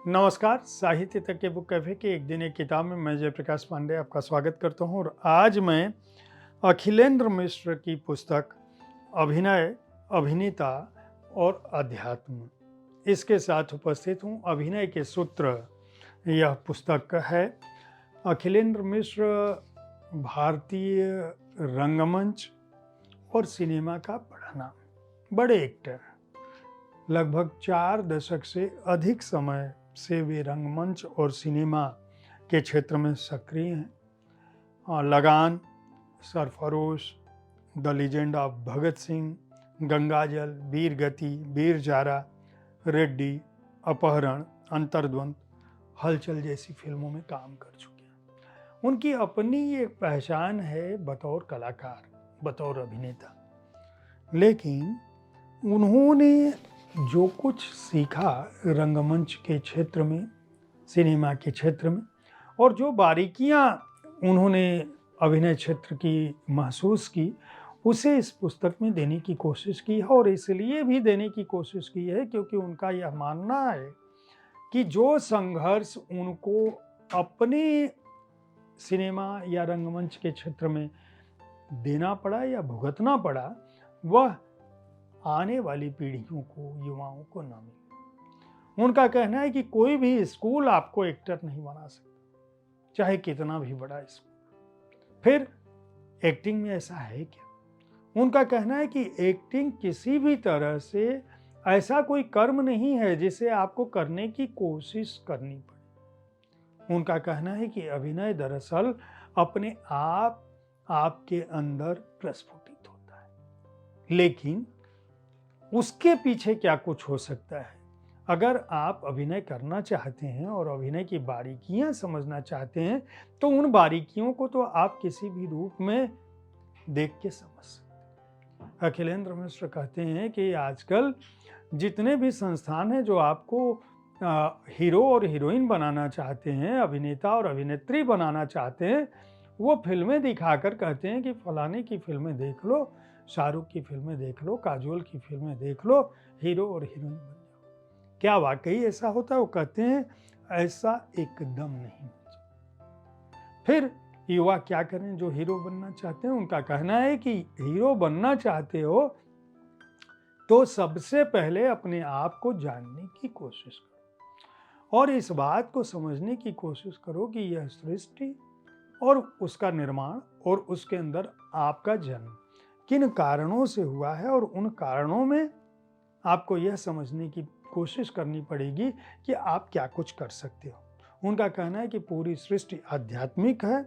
नमस्कार, साहित्य तक के बुक कैफे के एक दिन एक किताब में मैं जयप्रकाश पांडे आपका स्वागत करता हूँ और आज मैं अखिलेंद्र मिश्र की पुस्तक अभिनय, अभिनेता और अध्यात्म इसके साथ उपस्थित हूँ। अभिनय के सूत्र यह पुस्तक है। अखिलेंद्र मिश्र भारतीय रंगमंच और सिनेमा का बड़ा नाम, बड़े एक्टर, लगभग 4 दशक से अधिक समय से वे रंगमंच और सिनेमा के क्षेत्र में सक्रिय हैं। लगान, Sarfarosh, the legend of Bhagat Singh, गंगाजल, वीर गति, वीर जारा, रेड्डी, अपहरण, अंतर्द्वंद, हलचल जैसी फिल्मों में काम कर चुके हैं। उनकी अपनी एक पहचान है बतौर कलाकार, बतौर अभिनेता, लेकिन उन्होंने जो कुछ सीखा रंगमंच के क्षेत्र में, सिनेमा के क्षेत्र में, और जो बारीकियां उन्होंने अभिनय क्षेत्र की महसूस की, उसे इस पुस्तक में देने की कोशिश की है। और इसलिए भी देने की कोशिश की है क्योंकि उनका यह मानना है कि जो संघर्ष उनको अपने सिनेमा या रंगमंच के क्षेत्र में देना पड़ा या भुगतना पड़ा, वह आने वाली पीढ़ियों को, युवाओं को न मिले। उनका कहना है कि कोई भी स्कूल आपको एक्टर नहीं बना सकता, चाहे कितना भी बड़ा स्कूल। फिर एक्टिंग में ऐसा है क्या? उनका कहना है कि एक्टिंग किसी भी तरह से ऐसा कोई कर्म नहीं है जिसे आपको करने की कोशिश करनी पड़े। उनका कहना है कि अभिनय दरअसल अपने आप आपके अंदर प्रस्फुटित होता है, लेकिन उसके पीछे क्या कुछ हो सकता है। अगर आप अभिनय करना चाहते हैं और अभिनय की बारीकियां समझना चाहते हैं, तो उन बारीकियों को तो आप किसी भी रूप में देख के समझ सकते हैं। अखिलेंद्र मिश्र कहते हैं कि आजकल जितने भी संस्थान हैं जो आपको हीरो और हीरोइन बनाना चाहते हैं, अभिनेता और अभिनेत्री बनाना चाहते हैं, वो फिल्में दिखाकर कहते हैं कि फलाने की फिल्में देख लो, शाहरुख की फिल्में देख लो, काजोल की फिल्में देख लो, हीरो और हीरोइन बन जाओ। क्या वाकई ऐसा होता है? वो कहते हैं ऐसा एकदम नहीं। फिर युवा क्या करें जो हीरो बनना चाहते हैं? उनका कहना है कि हीरो बनना चाहते हो तो सबसे पहले अपने आप को जानने की कोशिश करो और इस बात को समझने की कोशिश करो कि यह सृष्टि और उसका निर्माण और उसके अंदर आपका जन्म किन कारणों से हुआ है, और उन कारणों में आपको यह समझने की कोशिश करनी पड़ेगी कि आप क्या कुछ कर सकते हो। उनका कहना है कि पूरी सृष्टि आध्यात्मिक है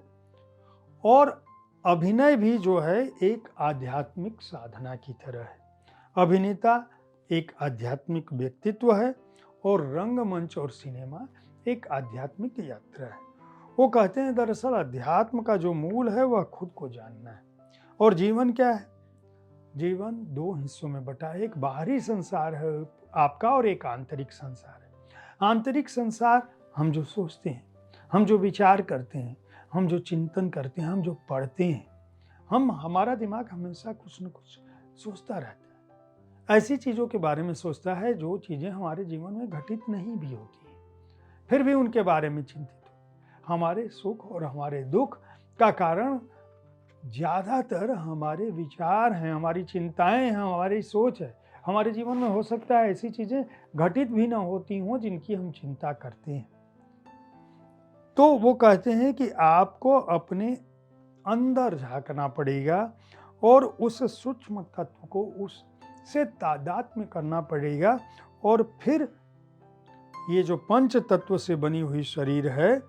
और अभिनय भी जो है एक आध्यात्मिक साधना की तरह है। अभिनेता एक आध्यात्मिक व्यक्तित्व है और रंगमंच और सिनेमा एक आध्यात्मिक यात्रा है। वो कहते हैं दरअसल अध्यात्म का जो मूल है वह खुद को जानना है। और जीवन क्या है? जीवन 2 हिस्सों में बटा है। एक बाहरी संसार है आपका और एक आंतरिक संसार है। आंतरिक संसार हम जो सोचते हैं, हम जो विचार करते हैं, हम जो चिंतन करते हैं, हम जो पढ़ते हैं, हमारा दिमाग हमेशा कुछ न कुछ सोचता रहता है। ऐसी चीज़ों के बारे में सोचता है जो चीज़ें हमारे जीवन में घटित नहीं भी होती हैं, फिर भी उनके बारे में चिंतित हो। हमारे सुख और हमारे दुख का कारण ज़्यादातर हमारे विचार हैं, हमारी चिंताएं हैं, हमारी सोच है। हमारे जीवन में हो सकता है ऐसी चीज़ें घटित भी ना होती हों जिनकी हम चिंता करते हैं। तो वो कहते हैं कि आपको अपने अंदर झांकना पड़ेगा और उस सूक्ष्म तत्व को उससे तादात्म्य करना पड़ेगा, और फिर ये जो पंच तत्व से बनी हुई शरीर है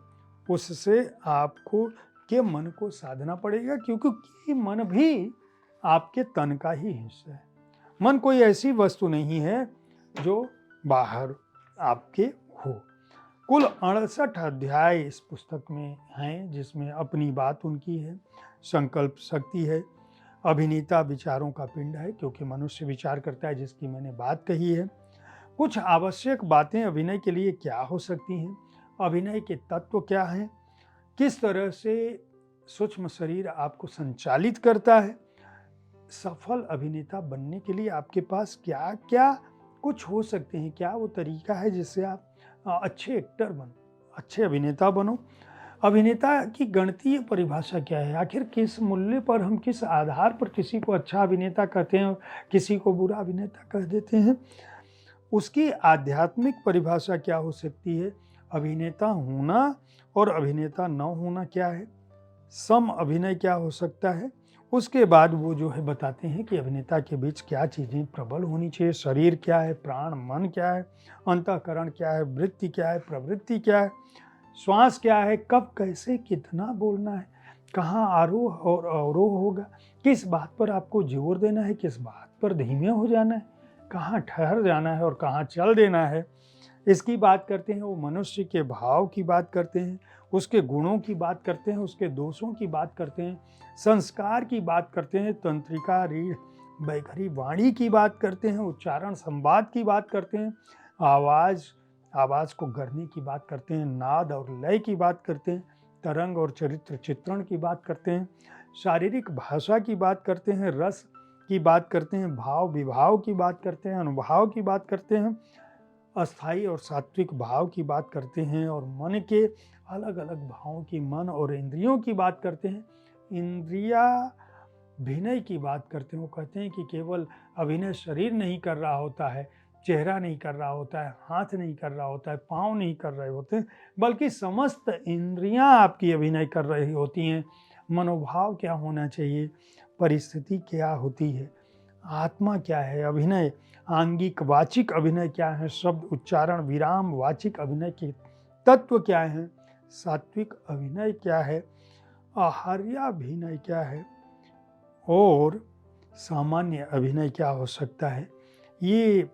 उससे आपको के मन को साधना पड़ेगा, क्योंकि मन भी आपके तन का ही हिस्सा है। मन कोई ऐसी वस्तु नहीं है जो बाहर आपके हो। कुल 68 अध्याय इस पुस्तक में हैं, जिसमें अपनी बात उनकी है, संकल्प शक्ति है, अभिनेता विचारों का पिंड है क्योंकि मनुष्य विचार करता है, जिसकी मैंने बात कही है। कुछ आवश्यक बातें अभिनय के लिए क्या हो सकती हैं, अभिनय के तत्व क्या हैं, किस तरह से सूक्ष्म शरीर आपको संचालित करता है, सफल अभिनेता बनने के लिए आपके पास क्या क्या कुछ हो सकते हैं, क्या वो तरीका है जिससे आप अच्छे एक्टर बनो, अच्छे अभिनेता बनो। अभिनेता की गणितीय परिभाषा क्या है? आखिर किस मूल्य पर हम किस आधार पर किसी को अच्छा अभिनेता कहते हैं और किसी को बुरा अभिनेता कह देते हैं? उसकी आध्यात्मिक परिभाषा क्या हो सकती है? अभिनेता होना और अभिनेता न होना क्या है? सम अभिनय क्या हो सकता है? उसके बाद वो जो है बताते हैं कि अभिनेता के बीच क्या चीज़ें प्रबल होनी चाहिए, शरीर क्या है, प्राण मन क्या है, अंतःकरण क्या है, वृत्ति क्या है, प्रवृत्ति क्या है, श्वास क्या है, कब कैसे कितना बोलना है, कहाँ आरोह और अवरोह होगा, किस बात पर आपको जोर देना है, किस बात पर धीमे हो जाना है, कहाँ ठहर जाना है और कहाँ चल देना है, इसकी बात करते हैं। वो मनुष्य के भाव की बात करते हैं, उसके गुणों की बात करते हैं, उसके दोषों की बात करते हैं, संस्कार की बात करते हैं, तंत्रिका रीढ़ बैखरी वाणी की बात करते हैं, उच्चारण संवाद की बात करते हैं, आवाज़ को गढ़ने की बात करते हैं, नाद और लय की बात करते हैं, तरंग और चरित्र चित्रण की बात करते हैं, शारीरिक भाषा की बात करते हैं, रस की बात करते हैं, भाव विभाव की बात करते हैं, अनुभाव की बात करते हैं, अस्थाई और सात्विक भाव की बात करते हैं और मन के अलग अलग भावों की मन और इंद्रियों की बात करते हैं, इंद्रियाभिनय की बात करते हैं। वो कहते हैं कि केवल अभिनय शरीर नहीं कर रहा होता है, चेहरा नहीं कर रहा होता है, हाथ नहीं कर रहा होता है, पाँव नहीं कर रहे होते हैं, बल्कि समस्त इंद्रियां आपकी अभिनय कर रही होती हैं। मनोभाव क्या होना चाहिए, परिस्थिति क्या होती है, आत्मा क्या है, अभिनय आंगिक वाचिक अभिनय क्या है, शब्द उच्चारण विराम वाचिक अभिनय के तत्व क्या हैं, सात्विक अभिनय क्या है, आहार्याभिनय क्या है और सामान्य अभिनय क्या हो सकता है। ये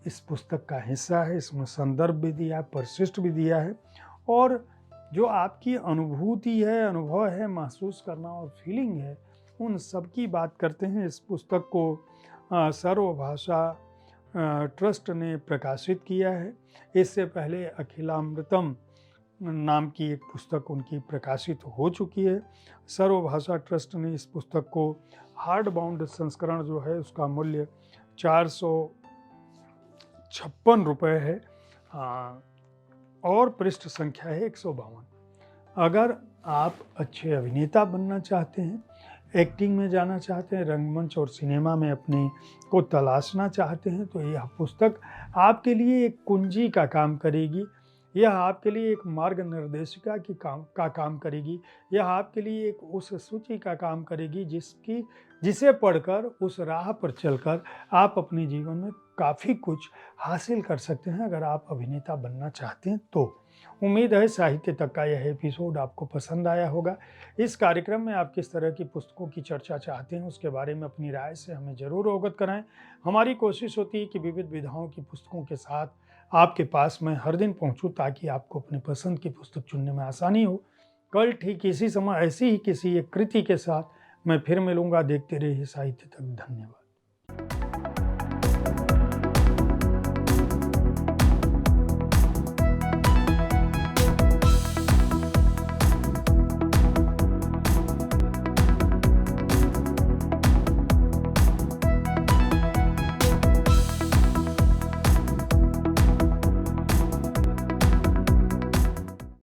इस पुस्तक का हिस्सा है। इसमें संदर्भ भी दिया है, परिशिष्ट भी दिया है और जो आपकी अनुभूति है, अनुभव है, महसूस करना और फीलिंग है, उन सब की बात करते हैं। इस पुस्तक को सर्वभाषा ट्रस्ट ने प्रकाशित किया है। इससे पहले अखिलामृतम नाम की एक पुस्तक उनकी प्रकाशित हो चुकी है। सर्वभाषा ट्रस्ट ने इस पुस्तक को हार्ड बाउंड संस्करण जो है उसका मूल्य 456 रुपये है और पृष्ठ संख्या है 152। अगर आप अच्छे अभिनेता बनना चाहते हैं, एक्टिंग में जाना चाहते हैं, रंगमंच और सिनेमा में अपने को तलाशना चाहते हैं, तो यह पुस्तक आपके लिए एक कुंजी का काम करेगी। यह आपके लिए एक मार्ग निर्देशिका का काम करेगी। यह आपके लिए एक उस सूची का काम करेगी जिसे पढ़कर उस राह पर चलकर आप अपने जीवन में काफ़ी कुछ हासिल कर सकते हैं अगर आप अभिनेता बनना चाहते हैं तो। उम्मीद है साहित्य तक का यह एपिसोड आपको पसंद आया होगा। इस कार्यक्रम में आप किस तरह की पुस्तकों की चर्चा चाहते हैं उसके बारे में अपनी राय से हमें ज़रूर अवगत कराएं। हमारी कोशिश होती है कि विविध विधाओं की पुस्तकों के साथ आपके पास मैं हर दिन पहुंचूं ताकि आपको अपनी पसंद की पुस्तक चुनने में आसानी हो। कल ठीक इसी समय ऐसी ही किसी एक कृति के साथ मैं फिर मिलूंगा। देखते रहिए साहित्य तक। धन्यवाद।